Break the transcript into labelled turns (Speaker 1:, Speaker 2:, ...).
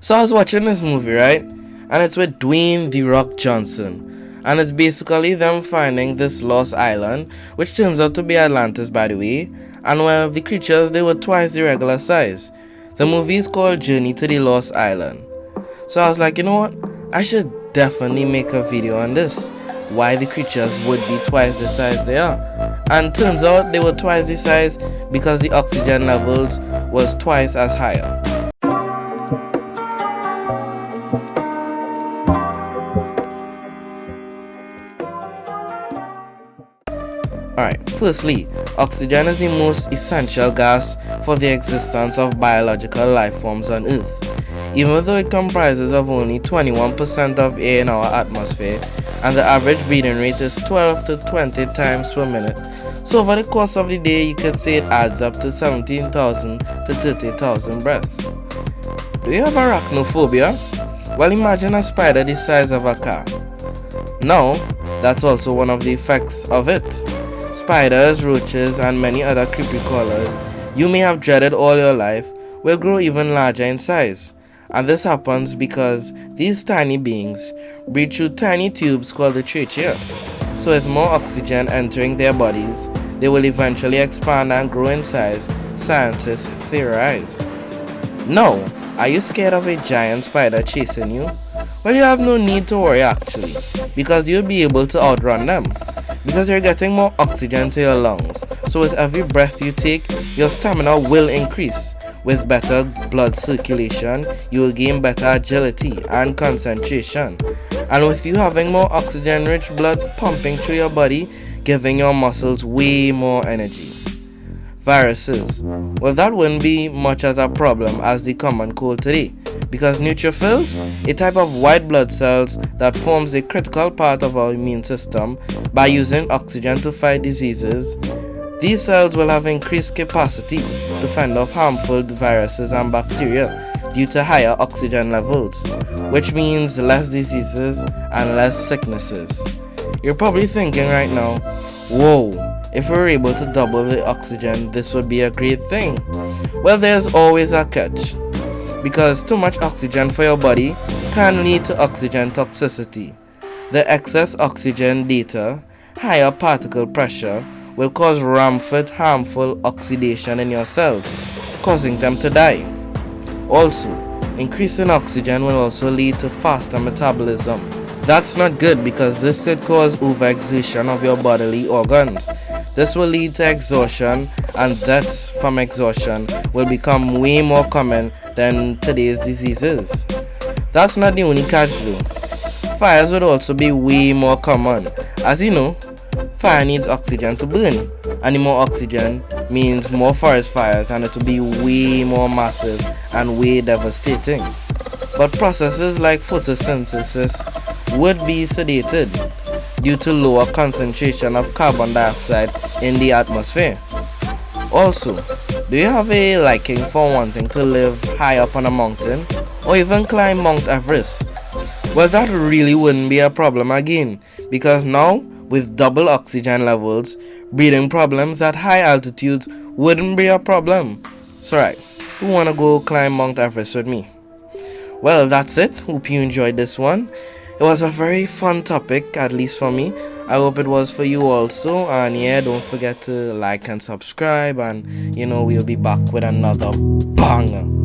Speaker 1: So I was watching this movie, right? And it's with Dwayne The Rock Johnson. And it's basically them finding this lost island, which turns out to be Atlantis, by the way. And well, the creatures, they were twice the regular size. The movie is called Journey to the Lost Island. So I was like, you know what? I should definitely make a video on this. Why the creatures would be twice the size they are. And turns out they were twice the size because the oxygen levels was twice as higher. Alright, firstly, oxygen is the most essential gas for the existence of biological life forms on Earth. Even though it comprises of only 21% of air in our atmosphere, and the average breathing rate is 12 to 20 times per minute, so over the course of the day you could say it adds up to 17,000 to 30,000 breaths. Do you have arachnophobia? Well, imagine a spider the size of a car. Now, that's also one of the effects of it. Spiders, roaches, and many other creepy crawlers you may have dreaded all your life will grow even larger in size. And this happens because these tiny beings breathe through tiny tubes called the trachea. So with more oxygen entering their bodies, they will eventually expand and grow in size, scientists theorize. Now, are you scared of a giant spider chasing you? Well, you have no need to worry actually, because you'll be able to outrun them. Because you're getting more oxygen to your lungs, so with every breath you take, your stamina will increase. With better blood circulation, you will gain better agility and concentration. And with you having more oxygen-rich blood pumping through your body, giving your muscles way more energy. Viruses. Well, that wouldn't be much as a problem as the common cold today, because neutrophils, a type of white blood cells that forms a critical part of our immune system by using oxygen to fight diseases, these cells will have increased capacity to fend off harmful viruses and bacteria due to higher oxygen levels, which means less diseases and less sicknesses. You're probably thinking right now, whoa, if we were able to double the oxygen, this would be a great thing. Well, there's always a catch, because too much oxygen for your body can lead to oxygen toxicity. The excess oxygen data, higher particle pressure, will cause rampant harmful oxidation in your cells, causing them to die. Also, increasing oxygen will also lead to faster metabolism. That's not good because this could cause overexertion of your bodily organs. This will lead to exhaustion, and deaths from exhaustion will become way more common than today's diseases. That's not the only catch though. Fires would also be way more common. As you know, fire needs oxygen to burn, and the more oxygen means more forest fires, and it will be way more massive and way devastating. But processes like photosynthesis would be sedated due to lower concentration of carbon dioxide in the atmosphere. Also, do you have a liking for wanting to live high up on a mountain or even climb Mount Everest? Well, that really wouldn't be a problem again, because now with double oxygen levels, breathing problems at high altitudes wouldn't be a problem. So right, who wanna go climb Mount Everest with me? Well, that's it. Hope you enjoyed this one. It was a very fun topic, at least for me. I hope it was for you also. And yeah, don't forget to like and subscribe. And we'll be back with another banger.